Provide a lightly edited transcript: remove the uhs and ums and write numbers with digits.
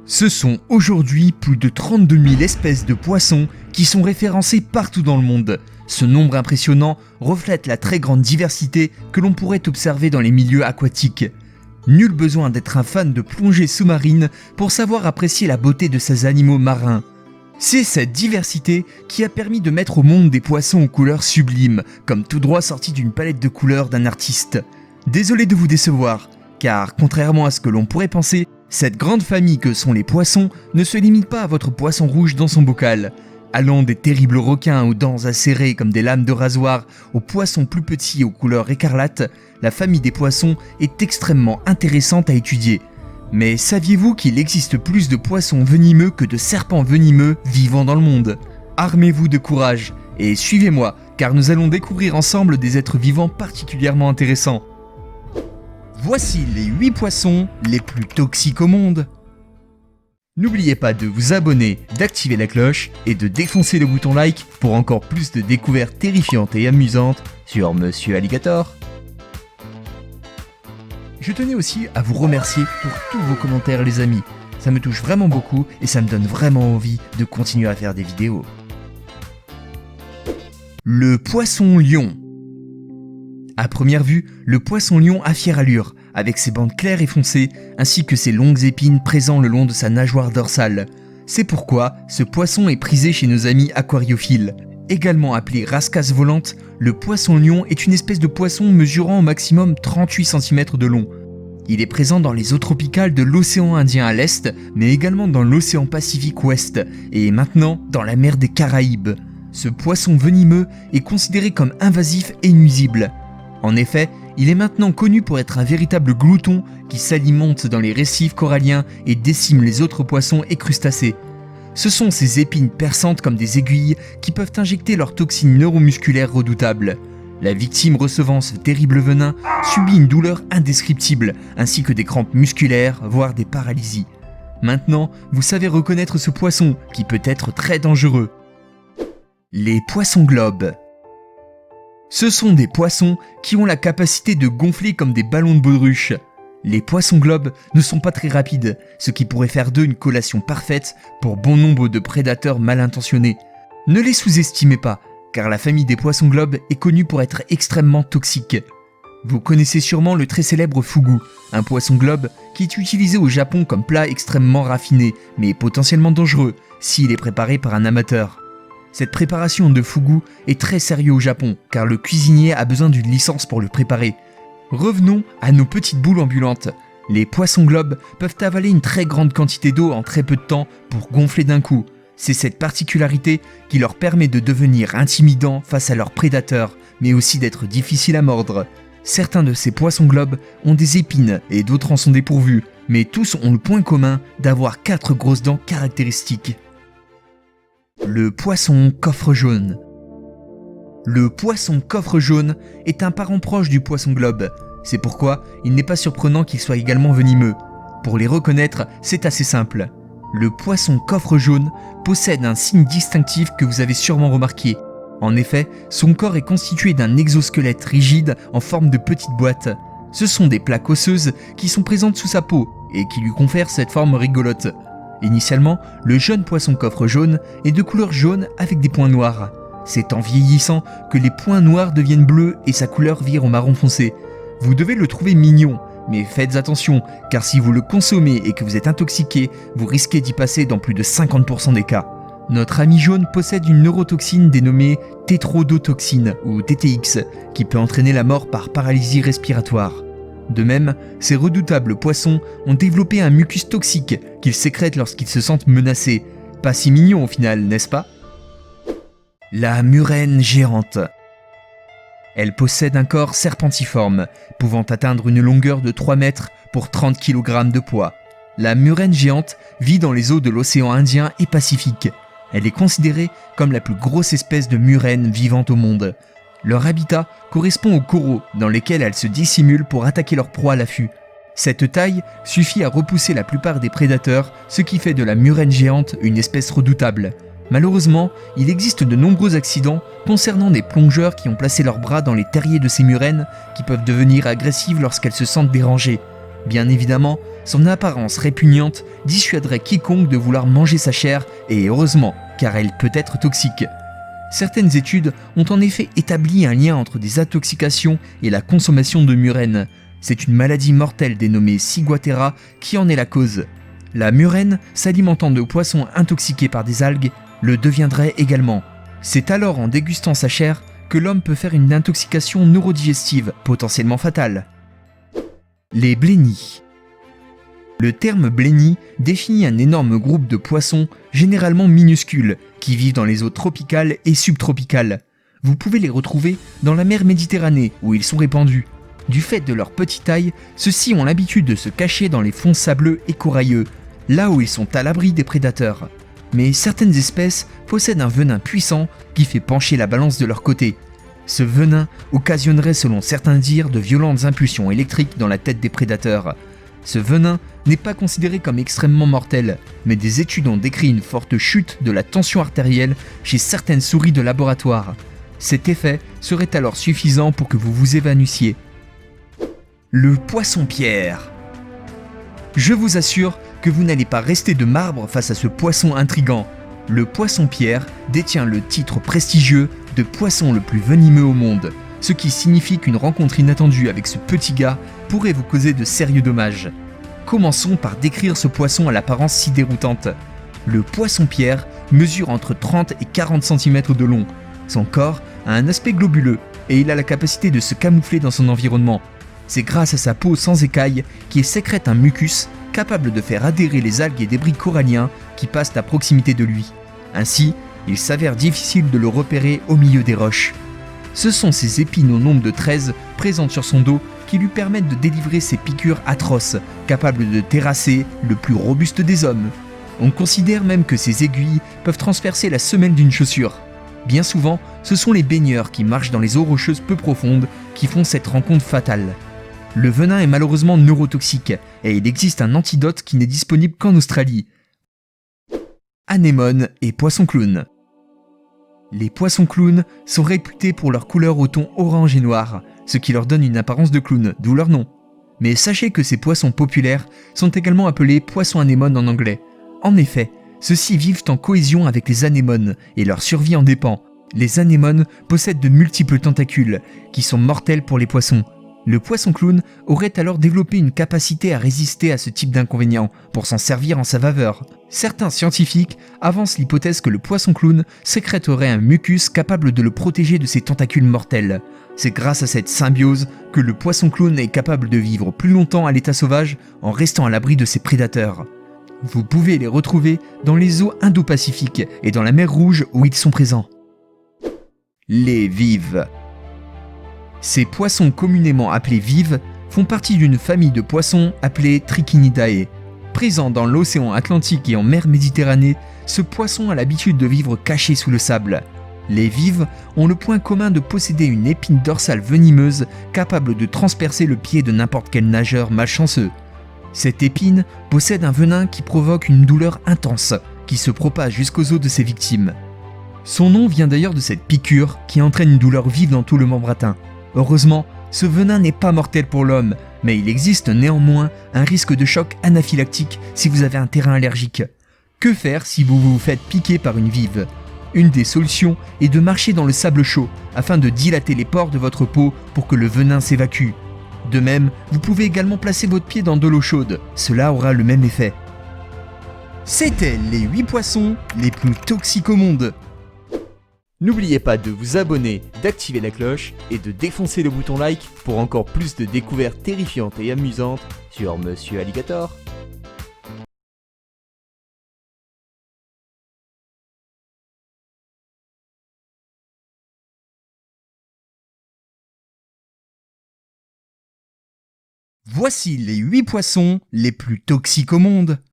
Ce sont aujourd'hui plus de 32 000 espèces de poissons qui sont référencées partout dans le monde. Ce nombre impressionnant reflète la très grande diversité que l'on pourrait observer dans les milieux aquatiques. Nul besoin d'être un fan de plongée sous-marine pour savoir apprécier la beauté de ces animaux marins. C'est cette diversité qui a permis de mettre au monde des poissons aux couleurs sublimes, comme tout droit sortis d'une palette de couleurs d'un artiste. Désolé de vous décevoir, car contrairement à ce que l'on pourrait penser, cette grande famille que sont les poissons ne se limite pas à votre poisson rouge dans son bocal. Allant des terribles requins aux dents acérées comme des lames de rasoir aux poissons plus petits aux couleurs écarlates, la famille des poissons est extrêmement intéressante à étudier. Mais saviez-vous qu'il existe plus de poissons venimeux que de serpents venimeux vivant dans le monde ? Armez-vous de courage et suivez-moi, car nous allons découvrir ensemble des êtres vivants particulièrement intéressants. Voici les 8 poissons les plus toxiques au monde. N'oubliez pas de vous abonner, d'activer la cloche et de défoncer le bouton like pour encore plus de découvertes terrifiantes et amusantes sur Monsieur Alligator. Je tenais aussi à vous remercier pour tous vos commentaires les amis. Ça me touche vraiment beaucoup et ça me donne vraiment envie de continuer à faire des vidéos. Le poisson lion. À première vue, le poisson lion a fière allure, avec ses bandes claires et foncées, ainsi que ses longues épines présentes le long de sa nageoire dorsale. C'est pourquoi ce poisson est prisé chez nos amis aquariophiles. Également appelé rascasse volante, le poisson lion est une espèce de poisson mesurant au maximum 38 cm de long. Il est présent dans les eaux tropicales de l'océan Indien à l'est, mais également dans l'océan Pacifique ouest, et maintenant dans la mer des Caraïbes. Ce poisson venimeux est considéré comme invasif et nuisible. En effet, il est maintenant connu pour être un véritable glouton qui s'alimente dans les récifs coralliens et décime les autres poissons et crustacés. Ce sont ces épines perçantes comme des aiguilles qui peuvent injecter leurs toxines neuromusculaires redoutables. La victime recevant ce terrible venin subit une douleur indescriptible, ainsi que des crampes musculaires, voire des paralysies. Maintenant, vous savez reconnaître ce poisson qui peut être très dangereux. Les poissons globes. Ce sont des poissons qui ont la capacité de gonfler comme des ballons de baudruche. Les poissons globes ne sont pas très rapides, ce qui pourrait faire d'eux une collation parfaite pour bon nombre de prédateurs mal intentionnés. Ne les sous-estimez pas, car la famille des poissons globes est connue pour être extrêmement toxique. Vous connaissez sûrement le très célèbre fugu, un poisson globe qui est utilisé au Japon comme plat extrêmement raffiné, mais potentiellement dangereux s'il est préparé par un amateur. Cette préparation de fugu est très sérieux au Japon, car le cuisinier a besoin d'une licence pour le préparer. Revenons à nos petites boules ambulantes. Les poissons globes peuvent avaler une très grande quantité d'eau en très peu de temps pour gonfler d'un coup. C'est cette particularité qui leur permet de devenir intimidants face à leurs prédateurs, mais aussi d'être difficiles à mordre. Certains de ces poissons globes ont des épines et d'autres en sont dépourvus, mais tous ont le point commun d'avoir 4 grosses dents caractéristiques. Le poisson coffre jaune. Le poisson coffre jaune est un parent proche du poisson globe. C'est pourquoi il n'est pas surprenant qu'il soit également venimeux. Pour les reconnaître, c'est assez simple. Le poisson coffre jaune possède un signe distinctif que vous avez sûrement remarqué. En effet, son corps est constitué d'un exosquelette rigide en forme de petite boîte. Ce sont des plaques osseuses qui sont présentes sous sa peau et qui lui confèrent cette forme rigolote. Initialement, le jeune poisson coffre jaune est de couleur jaune avec des points noirs. C'est en vieillissant que les points noirs deviennent bleus et sa couleur vire au marron foncé. Vous devez le trouver mignon, mais faites attention, car si vous le consommez et que vous êtes intoxiqué, vous risquez d'y passer dans plus de 50% des cas. Notre ami jaune possède une neurotoxine dénommée tétrodotoxine ou TTX, qui peut entraîner la mort par paralysie respiratoire. De même, ces redoutables poissons ont développé un mucus toxique qu'ils sécrètent lorsqu'ils se sentent menacés. Pas si mignon au final, n'est-ce pas ? La murène géante. Elle possède un corps serpentiforme, pouvant atteindre une longueur de 3 mètres pour 30 kg de poids. La murène géante vit dans les eaux de l'océan Indien et Pacifique. Elle est considérée comme la plus grosse espèce de murène vivante au monde. Leur habitat correspond aux coraux dans lesquels elles se dissimulent pour attaquer leur proie à l'affût. Cette taille suffit à repousser la plupart des prédateurs, ce qui fait de la murène géante une espèce redoutable. Malheureusement, il existe de nombreux accidents concernant des plongeurs qui ont placé leurs bras dans les terriers de ces murènes qui peuvent devenir agressives lorsqu'elles se sentent dérangées. Bien évidemment, son apparence répugnante dissuaderait quiconque de vouloir manger sa chair, et heureusement, car elle peut être toxique. Certaines études ont en effet établi un lien entre des intoxications et la consommation de murène. C'est une maladie mortelle dénommée ciguatera qui en est la cause. La murène, s'alimentant de poissons intoxiqués par des algues, le deviendrait également. C'est alors en dégustant sa chair que l'homme peut faire une intoxication neurodigestive potentiellement fatale. Les blennies. Le terme blennie définit un énorme groupe de poissons, généralement minuscules, qui vivent dans les eaux tropicales et subtropicales. Vous pouvez les retrouver dans la mer Méditerranée, où ils sont répandus. Du fait de leur petite taille, ceux-ci ont l'habitude de se cacher dans les fonds sableux et corailleux, là où ils sont à l'abri des prédateurs. Mais certaines espèces possèdent un venin puissant qui fait pencher la balance de leur côté. Ce venin occasionnerait selon certains dires de violentes impulsions électriques dans la tête des prédateurs. Ce venin n'est pas considéré comme extrêmement mortel, mais des études ont décrit une forte chute de la tension artérielle chez certaines souris de laboratoire. Cet effet serait alors suffisant pour que vous vous évanouissiez. Le poisson-pierre. Je vous assure que vous n'allez pas rester de marbre face à ce poisson intrigant. Le poisson-pierre détient le titre prestigieux de poisson le plus venimeux au monde, ce qui signifie qu'une rencontre inattendue avec ce petit gars pourrait vous causer de sérieux dommages. Commençons par décrire ce poisson à l'apparence si déroutante. Le poisson-pierre mesure entre 30 et 40 cm de long. Son corps a un aspect globuleux et il a la capacité de se camoufler dans son environnement. C'est grâce à sa peau sans écailles qu'il sécrète un mucus capable de faire adhérer les algues et débris coralliens qui passent à proximité de lui. Ainsi, il s'avère difficile de le repérer au milieu des roches. Ce sont ses épines au nombre de 13 présentes sur son dos qui lui permettent de délivrer ces piqûres atroces, capables de terrasser le plus robuste des hommes. On considère même que ces aiguilles peuvent transpercer la semelle d'une chaussure. Bien souvent, ce sont les baigneurs qui marchent dans les eaux rocheuses peu profondes qui font cette rencontre fatale. Le venin est malheureusement neurotoxique et il existe un antidote qui n'est disponible qu'en Australie. Anémones et poissons clowns. Les poissons clowns sont réputés pour leur couleur au ton orange et noir, ce qui leur donne une apparence de clown, d'où leur nom. Mais sachez que ces poissons populaires sont également appelés poissons anémones en anglais. En effet, ceux-ci vivent en cohésion avec les anémones et leur survie en dépend. Les anémones possèdent de multiples tentacules, qui sont mortels pour les poissons. Le poisson clown aurait alors développé une capacité à résister à ce type d'inconvénient pour s'en servir en sa faveur. Certains scientifiques avancent l'hypothèse que le poisson clown sécrèterait un mucus capable de le protéger de ses tentacules mortels. C'est grâce à cette symbiose que le poisson clown est capable de vivre plus longtemps à l'état sauvage en restant à l'abri de ses prédateurs. Vous pouvez les retrouver dans les eaux Indo-Pacifiques et dans la mer Rouge où ils sont présents. Les vives. Ces poissons communément appelés vives font partie d'une famille de poissons appelés Trichinidae. Présent dans l'océan Atlantique et en mer Méditerranée, ce poisson a l'habitude de vivre caché sous le sable. Les vives ont le point commun de posséder une épine dorsale venimeuse capable de transpercer le pied de n'importe quel nageur malchanceux. Cette épine possède un venin qui provoque une douleur intense qui se propage jusqu'aux os de ses victimes. Son nom vient d'ailleurs de cette piqûre qui entraîne une douleur vive dans tout le membre atteint. Heureusement, ce venin n'est pas mortel pour l'homme, mais il existe néanmoins un risque de choc anaphylactique si vous avez un terrain allergique. Que faire si vous vous faites piquer par une vive ? Une des solutions est de marcher dans le sable chaud afin de dilater les pores de votre peau pour que le venin s'évacue. De même, vous pouvez également placer votre pied dans de l'eau chaude, cela aura le même effet. C'était les 8 poissons les plus toxiques au monde. N'oubliez pas de vous abonner, d'activer la cloche et de défoncer le bouton like pour encore plus de découvertes terrifiantes et amusantes sur Monsieur Alligator. Voici les 8 poissons les plus toxiques au monde.